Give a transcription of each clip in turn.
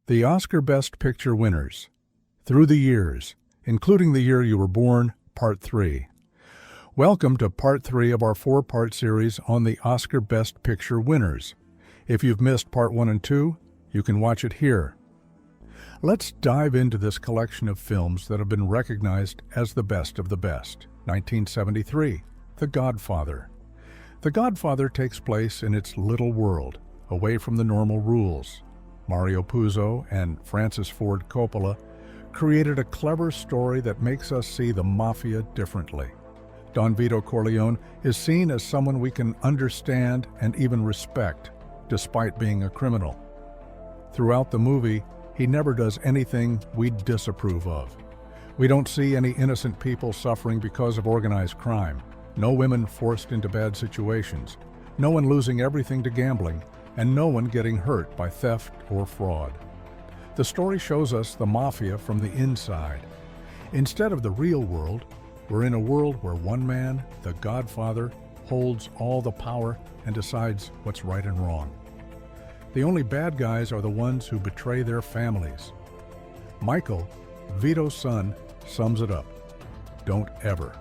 The Oscar Best Picture winners. Through the years, including the year you were born, Part 3. Welcome to Part 3 of our 4-part series on the Oscar Best Picture winners. If you've missed Part 1 and 2, you can watch it here. Let's dive into this collection of films that have been recognized as the best of the best. 1973, The Godfather. The Godfather takes place in its little world, away from the normal rules. Mario Puzo and Francis Ford Coppola created a clever story that makes us see the mafia differently. Don Vito Corleone is seen as someone we can understand and even respect, despite being a criminal. Throughout the movie, he never does anything we disapprove of. We don't see any innocent people suffering because of organized crime, no women forced into bad situations, no one losing everything to gambling, and no one getting hurt by theft or fraud. The story shows us the mafia from the inside. Instead of the real world, we're in a world where one man, the Godfather, holds all the power and decides what's right and wrong. The only bad guys are the ones who betray their families. Michael, Vito's son, sums it up. Don't ever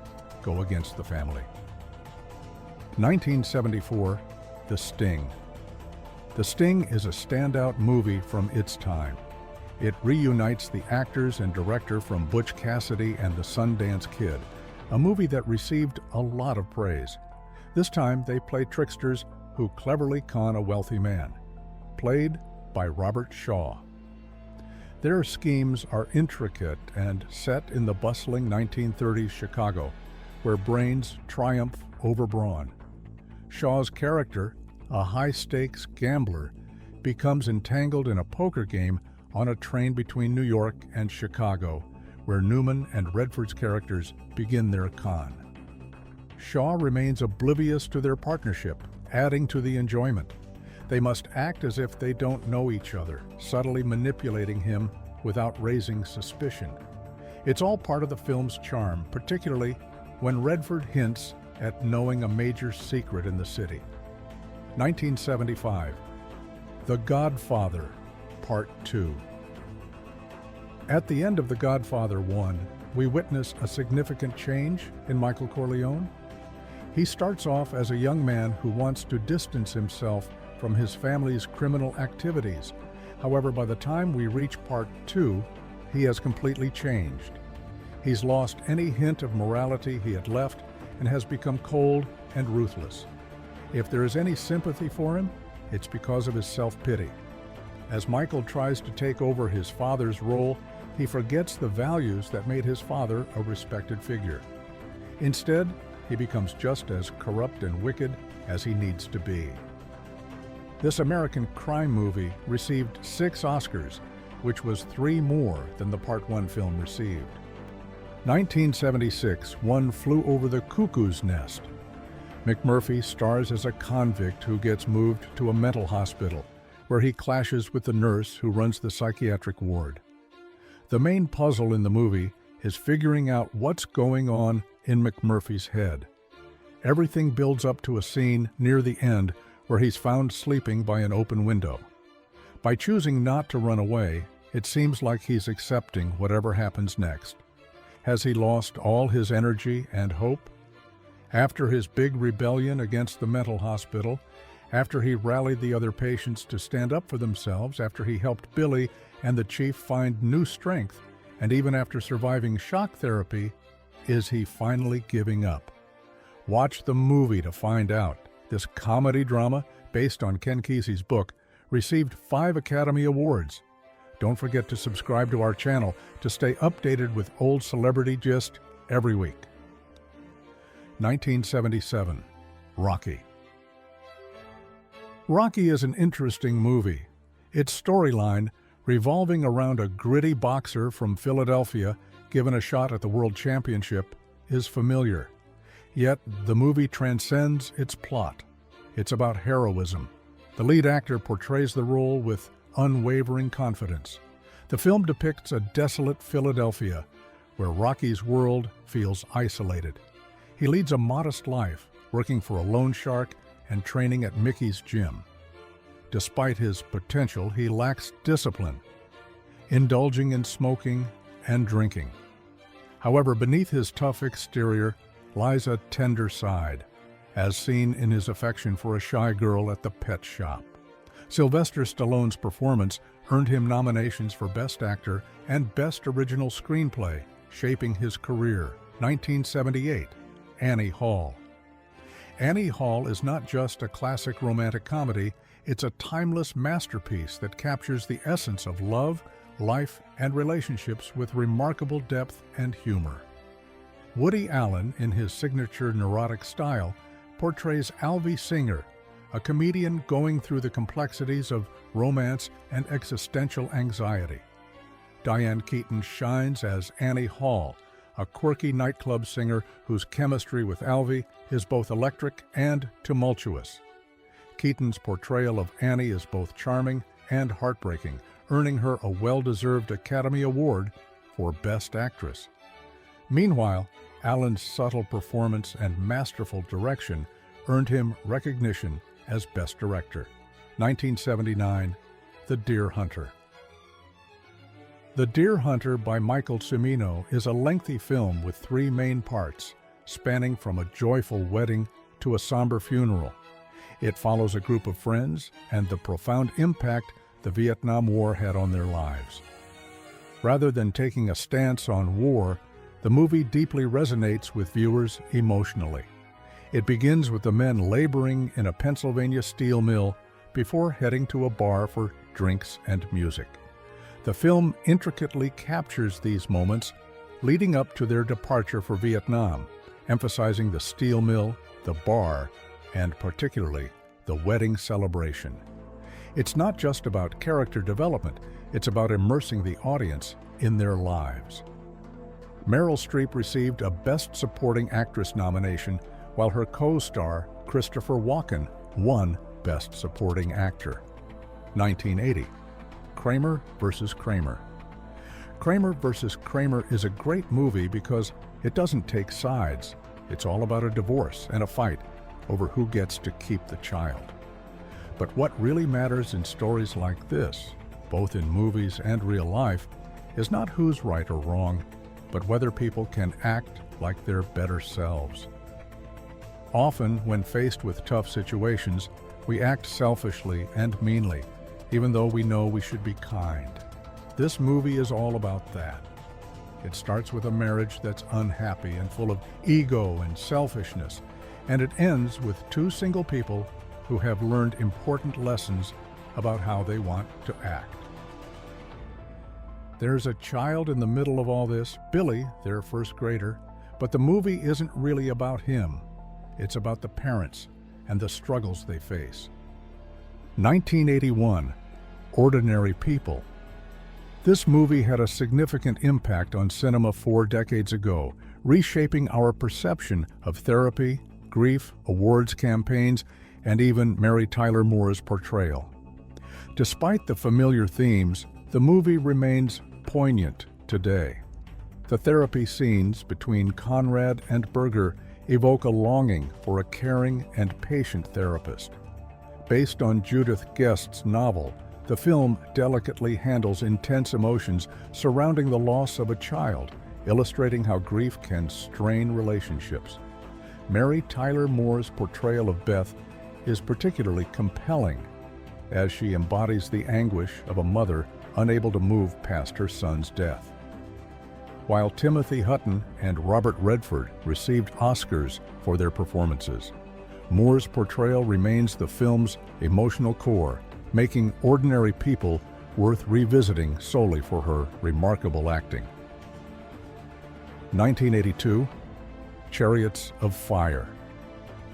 go against the family. 1974, The Sting. The Sting is a standout movie from its time. It reunites the actors and director from Butch Cassidy and the Sundance Kid, a movie that received a lot of praise. This time they play tricksters who cleverly con a wealthy man, played by Robert Shaw. Their schemes are intricate and set in the bustling 1930s Chicago, where brains triumph over brawn. Shaw's character, a high-stakes gambler, becomes entangled in a poker game on a train between New York and Chicago, where Newman and Redford's characters begin their con. Shaw remains oblivious to their partnership, adding to the enjoyment. They must act as if they don't know each other, subtly manipulating him without raising suspicion. It's all part of the film's charm, particularly when Redford hints at knowing a major secret in the city. 1975, The Godfather Part II. At the end of The Godfather 1, we witness a significant change in Michael Corleone. He starts off as a young man who wants to distance himself from his family's criminal activities. However, by the time we reach Part 2, he has completely changed. He's lost any hint of morality he had left and has become cold and ruthless. If there is any sympathy for him, it's because of his self-pity. As Michael tries to take over his father's role, he forgets the values that made his father a respected figure. Instead, he becomes just as corrupt and wicked as he needs to be. This American crime movie received 6 Oscars, which was 3 more than the Part 1 film received. 1976, One Flew Over the Cuckoo's Nest. McMurphy stars as a convict who gets moved to a mental hospital, where he clashes with the nurse who runs the psychiatric ward. The main puzzle in the movie is figuring out what's going on in McMurphy's head. Everything builds up to a scene near the end where he's found sleeping by an open window. By choosing not to run away, it seems like he's accepting whatever happens next. Has he lost all his energy and hope? After his big rebellion against the mental hospital, after he rallied the other patients to stand up for themselves, after he helped Billy and the chief find new strength, and even after surviving shock therapy, is he finally giving up? Watch the movie to find out. This comedy drama, based on Ken Kesey's book, received 5 Academy Awards. Don't forget to subscribe to our channel to stay updated with old celebrity gist every week. 1977, Rocky. Rocky is an interesting movie. Its storyline, revolving around a gritty boxer from Philadelphia given a shot at the World Championship, is familiar. Yet the movie transcends its plot. It's about heroism. The lead actor portrays the role with unwavering confidence. The film depicts a desolate Philadelphia where Rocky's world feels isolated. He leads a modest life, working for a loan shark and training at Mickey's gym. Despite his potential, he lacks discipline. indulging in smoking and drinking. However, beneath his tough exterior lies a tender side, as seen in his affection for a shy girl at the pet shop. Sylvester Stallone's performance earned him nominations for Best Actor and Best Original Screenplay, shaping his career. 1978, Annie Hall. Annie Hall is not just a classic romantic comedy, it's a timeless masterpiece that captures the essence of love, life, and relationships with remarkable depth and humor. Woody Allen, in his signature neurotic style, portrays Alvy Singer, a comedian going through the complexities of romance and existential anxiety. Diane Keaton shines as Annie Hall, a quirky nightclub singer whose chemistry with Alvy is both electric and tumultuous. Keaton's portrayal of Annie is both charming and heartbreaking, earning her a well-deserved Academy Award for Best Actress. Meanwhile, Allen's subtle performance and masterful direction earned him recognition as Best Director. 1979, The Deer Hunter. The Deer Hunter by Michael Cimino is a lengthy film with three main parts, spanning from a joyful wedding to a somber funeral. It follows a group of friends and the profound impact the Vietnam War had on their lives. Rather than taking a stance on war, the movie deeply resonates with viewers emotionally. It begins with the men laboring in a Pennsylvania steel mill before heading to a bar for drinks and music. The film intricately captures these moments leading up to their departure for Vietnam, emphasizing the steel mill, the bar, and particularly the wedding celebration. It's not just about character development, it's about immersing the audience in their lives. Meryl Streep received a Best Supporting Actress nomination, while her co-star, Christopher Walken, won Best Supporting Actor. 1980, Kramer vs. Kramer. Kramer vs. Kramer is a great movie because it doesn't take sides. It's all about a divorce and a fight over who gets to keep the child. But what really matters in stories like this, both in movies and real life, is not who's right or wrong, but whether people can act like their better selves. Often, when faced with tough situations, we act selfishly and meanly, even though we know we should be kind. This movie is all about that. It starts with a marriage that's unhappy and full of ego and selfishness, and it ends with two single people who have learned important lessons about how they want to act. There's a child in the middle of all this, Billy, their first grader, but the movie isn't really about him. It's about the parents and the struggles they face. 1981, Ordinary People. This movie had a significant impact on cinema 4 decades ago, reshaping our perception of therapy, grief, awards campaigns, and even Mary Tyler Moore's portrayal. Despite the familiar themes, the movie remains poignant today. The therapy scenes between Conrad and Berger evoke a longing for a caring and patient therapist. Based on Judith Guest's novel, the film delicately handles intense emotions surrounding the loss of a child, illustrating how grief can strain relationships. Mary Tyler Moore's portrayal of Beth is particularly compelling, as she embodies the anguish of a mother unable to move past her son's death. While Timothy Hutton and Robert Redford received Oscars for their performances, Moore's portrayal remains the film's emotional core, making Ordinary People worth revisiting solely for her remarkable acting. 1982, Chariots of Fire.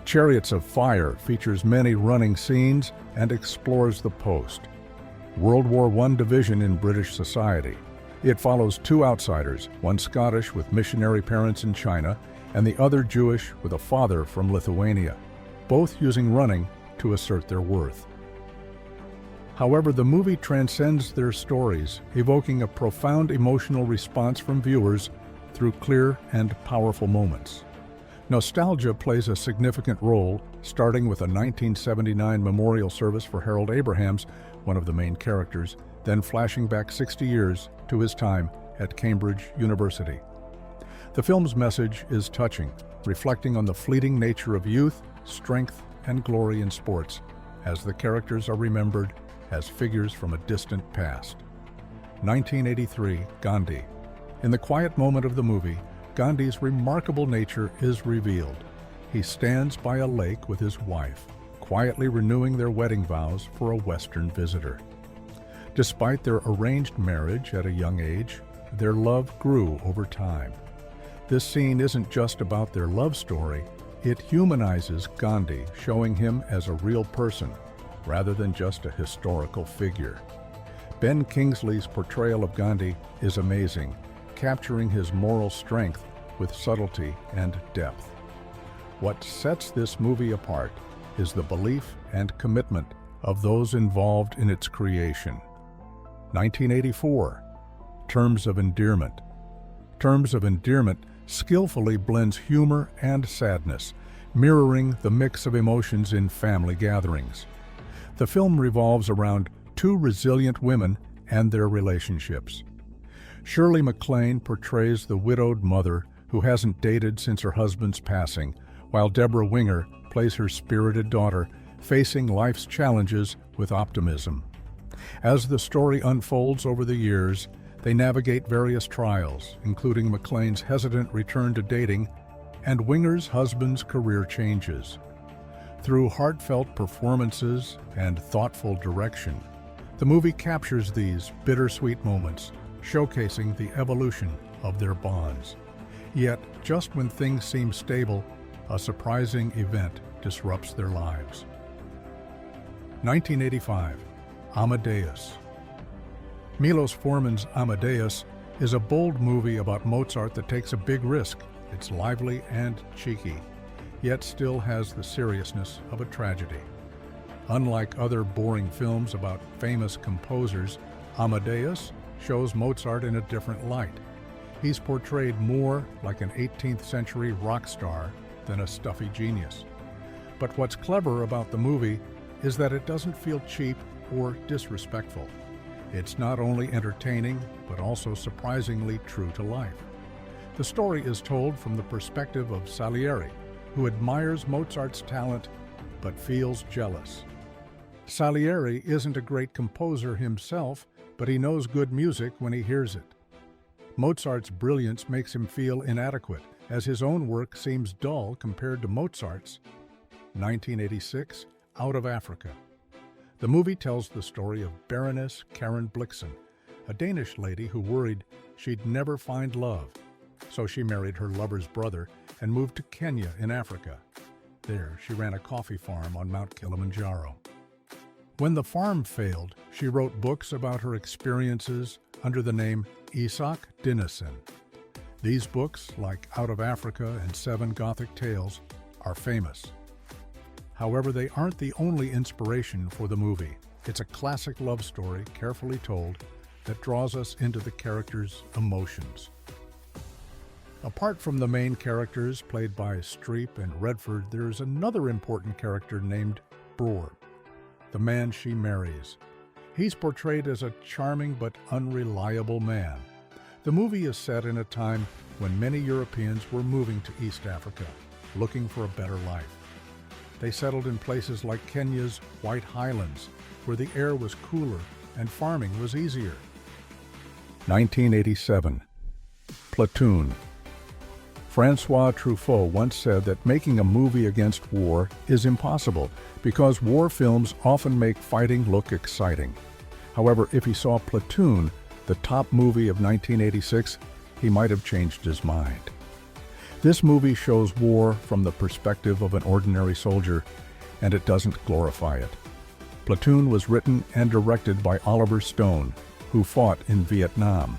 Chariots of Fire features many running scenes and explores the post World War I division in British society. It follows two outsiders, one Scottish with missionary parents in China, and the other Jewish with a father from Lithuania, both using running to assert their worth. However, the movie transcends their stories, evoking a profound emotional response from viewers through clear and powerful moments. Nostalgia plays a significant role, starting with a 1979 memorial service for Harold Abrahams, one of the main characters, then flashing back 60 years to his time at Cambridge University. The film's message is touching, reflecting on the fleeting nature of youth, strength, and glory in sports, as the characters are remembered as figures from a distant past. 1983, Ghandi. In the quiet moment of the movie, Gandhi's remarkable nature is revealed. He stands by a lake with his wife, quietly renewing their wedding vows for a Western visitor. Despite their arranged marriage at a young age, their love grew over time. This scene isn't just about their love story, it humanizes Ghandi, showing him as a real person, rather than just a historical figure. Ben Kingsley's portrayal of Ghandi is amazing, capturing his moral strength with subtlety and depth. What sets this movie apart is the belief and commitment of those involved in its creation. 1984, Terms of Endearment. Terms of Endearment skillfully blends humor and sadness, mirroring the mix of emotions in family gatherings. The film revolves around two resilient women and their relationships. Shirley MacLaine portrays the widowed mother who hasn't dated since her husband's passing, while Deborah Winger plays her spirited daughter, facing life's challenges with optimism. As the story unfolds over the years, they navigate various trials, including MacLaine's hesitant return to dating and Winger's husband's career changes. Through heartfelt performances and thoughtful direction, the movie captures these bittersweet moments, showcasing the evolution of their bonds. Yet, just when things seem stable, a surprising event disrupts their lives. 1985, Amadeus. Milos Forman's Amadeus is a bold movie about Mozart that takes a big risk. It's lively and cheeky, yet still has the seriousness of a tragedy. Unlike other boring films about famous composers, Amadeus shows Mozart in a different light. He's portrayed more like an 18th century rock star than a stuffy genius. But what's clever about the movie is that it doesn't feel cheap or disrespectful. It's not only entertaining, but also surprisingly true to life. The story is told from the perspective of Salieri, who admires Mozart's talent but feels jealous. Salieri isn't a great composer himself, but he knows good music when he hears it. Mozart's brilliance makes him feel inadequate, as his own work seems dull compared to Mozart's. 1986, Out of Africa. The movie tells the story of Baroness Karen Blixen, a Danish lady who worried she'd never find love. So she married her lover's brother and moved to Kenya in Africa. There, she ran a coffee farm on Mount Kilimanjaro. When the farm failed, she wrote books about her experiences under the name Isak Dinesen. These books, like Out of Africa and Seven Gothic Tales, are famous. However, they aren't the only inspiration for the movie. It's a classic love story, carefully told, that draws us into the characters' emotions. Apart from the main characters played by Streep and Redford, there's another important character named Bror, the man she marries. He's portrayed as a charming but unreliable man. The movie is set in a time when many Europeans were moving to East Africa, looking for a better life. They settled in places like Kenya's White Highlands, where the air was cooler and farming was easier. 1987, Platoon. Francois Truffaut once said that making a movie against war is impossible because war films often make fighting look exciting. However, if he saw Platoon, the top movie of 1986, he might have changed his mind. This movie shows war from the perspective of an ordinary soldier, and it doesn't glorify it. Platoon was written and directed by Oliver Stone, who fought in Vietnam.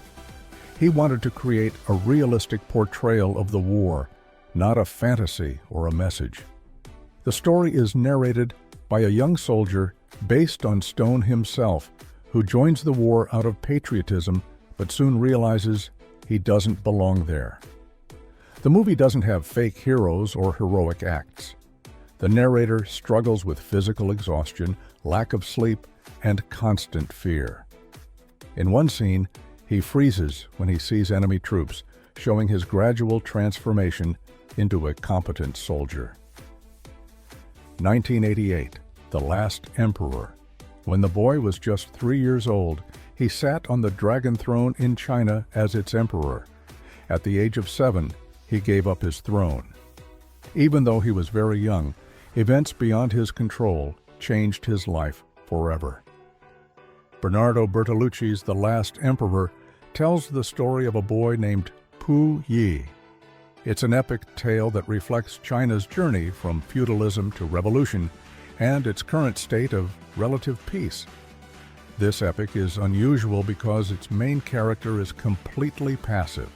He wanted to create a realistic portrayal of the war, not a fantasy or a message. The story is narrated by a young soldier based on Stone himself, who joins the war out of patriotism but soon realizes he doesn't belong there. The movie doesn't have fake heroes or heroic acts. The narrator struggles with physical exhaustion, lack of sleep, and constant fear. In one scene, he freezes when he sees enemy troops, showing his gradual transformation into a competent soldier. 1988, The Last Emperor. When the boy was just 3 years old, he sat on the dragon throne in China as its emperor. At the age of 7, he gave up his throne. Even though he was very young, events beyond his control changed his life forever. Bernardo Bertolucci's The Last Emperor tells the story of a boy named Pu Yi. It's an epic tale that reflects China's journey from feudalism to revolution and its current state of relative peace. This epic is unusual because its main character is completely passive.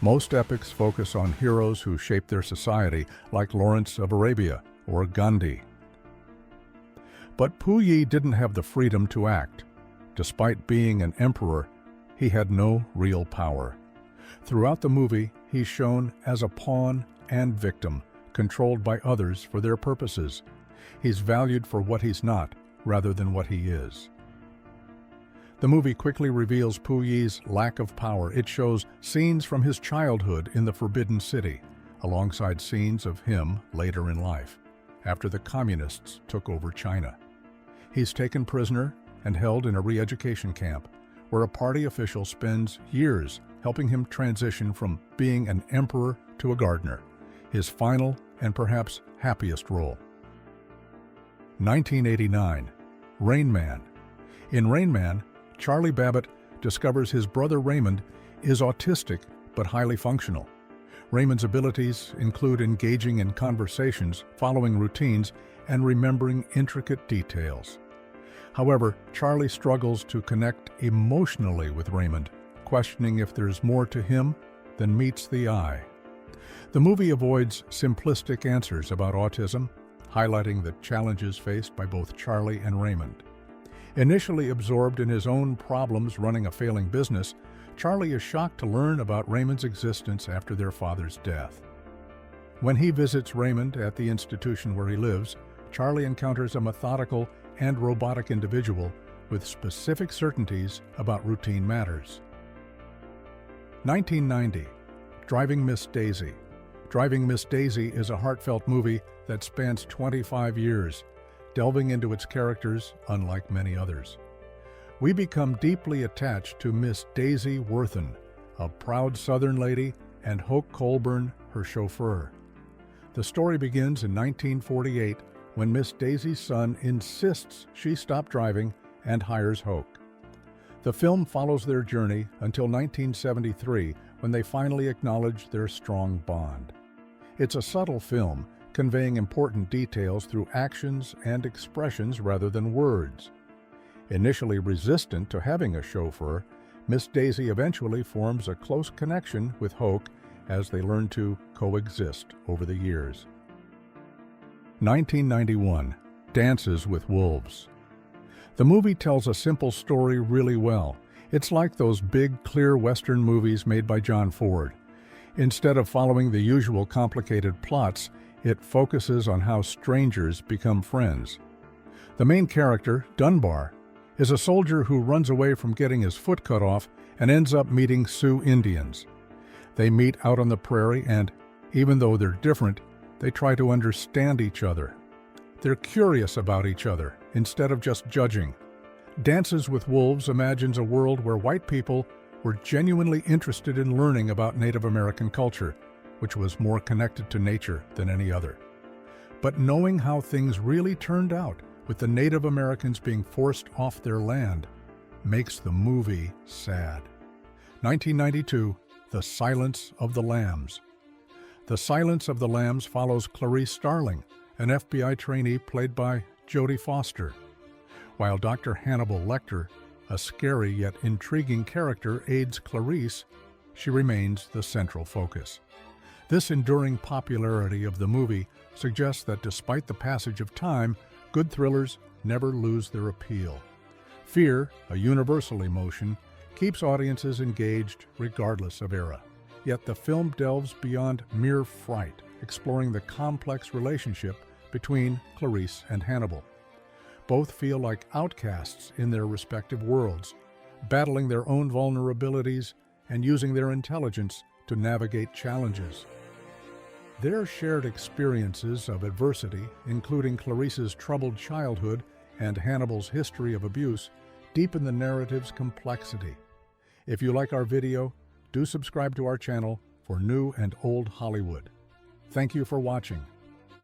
Most epics focus on heroes who shape their society, like Lawrence of Arabia or Ghandi. But Pu Yi didn't have the freedom to act. Despite being an emperor, he had no real power. Throughout the movie, he's shown as a pawn and victim, controlled by others for their purposes. He's valued for what he's not, rather than what he is. The movie quickly reveals Pu Yi's lack of power. It shows scenes from his childhood in the Forbidden City, alongside scenes of him later in life, after the communists took over China. He's taken prisoner and held in a re-education camp, where a party official spends years helping him transition from being an emperor to a gardener, his final and perhaps happiest role. 1989, Rain Man. In Rain Man, Charlie Babbitt discovers his brother Raymond is autistic but highly functional. Raymond's abilities include engaging in conversations, following routines, and remembering intricate details. However, Charlie struggles to connect emotionally with Raymond, questioning if there's more to him than meets the eye. The movie avoids simplistic answers about autism, highlighting the challenges faced by both Charlie and Raymond. Initially absorbed in his own problems running a failing business, Charlie is shocked to learn about Raymond's existence after their father's death. When he visits Raymond at the institution where he lives, Charlie encounters a methodical and robotic individual with specific certainties about routine matters. 1990, Driving Miss Daisy. Driving Miss Daisy is a heartfelt movie that spans 25 years, delving into its characters unlike many others. We become deeply attached to Miss Daisy Worthen, a proud Southern lady, and Hoke Colburn, her chauffeur. The story begins in 1948 when Miss Daisy's son insists she stop driving and hires Hoke. The film follows their journey until 1973, when they finally acknowledge their strong bond. It's a subtle film, conveying important details through actions and expressions rather than words. Initially resistant to having a chauffeur, Miss Daisy eventually forms a close connection with Hoke as they learn to coexist over the years. 1991, Dances with Wolves. The movie tells a simple story really well. It's like those big, clear Western movies made by John Ford. Instead of following the usual complicated plots, it focuses on how strangers become friends. The main character, Dunbar, is a soldier who runs away from getting his foot cut off and ends up meeting Sioux Indians. They meet out on the prairie and, even though they're different, they try to understand each other. They're curious about each other instead of just judging. Dances with Wolves imagines a world where white people were genuinely interested in learning about Native American culture, which was more connected to nature than any other. But knowing how things really turned out, with the Native Americans being forced off their land, makes the movie sad. 1992, The Silence of the Lambs. The Silence of the Lambs follows Clarice Starling, an FBI trainee played by Jodie Foster. While Dr. Hannibal Lecter, a scary yet intriguing character, aids Clarice, she remains the central focus. This enduring popularity of the movie suggests that despite the passage of time, good thrillers never lose their appeal. Fear, a universal emotion, keeps audiences engaged regardless of era. Yet the film delves beyond mere fright, exploring the complex relationship between Clarice and Hannibal. Both feel like outcasts in their respective worlds, battling their own vulnerabilities and using their intelligence to navigate challenges. Their shared experiences of adversity, including Clarice's troubled childhood and Hannibal's history of abuse, deepen the narrative's complexity. If you like our video, do subscribe to our channel for new and old Hollywood. Thank you for watching.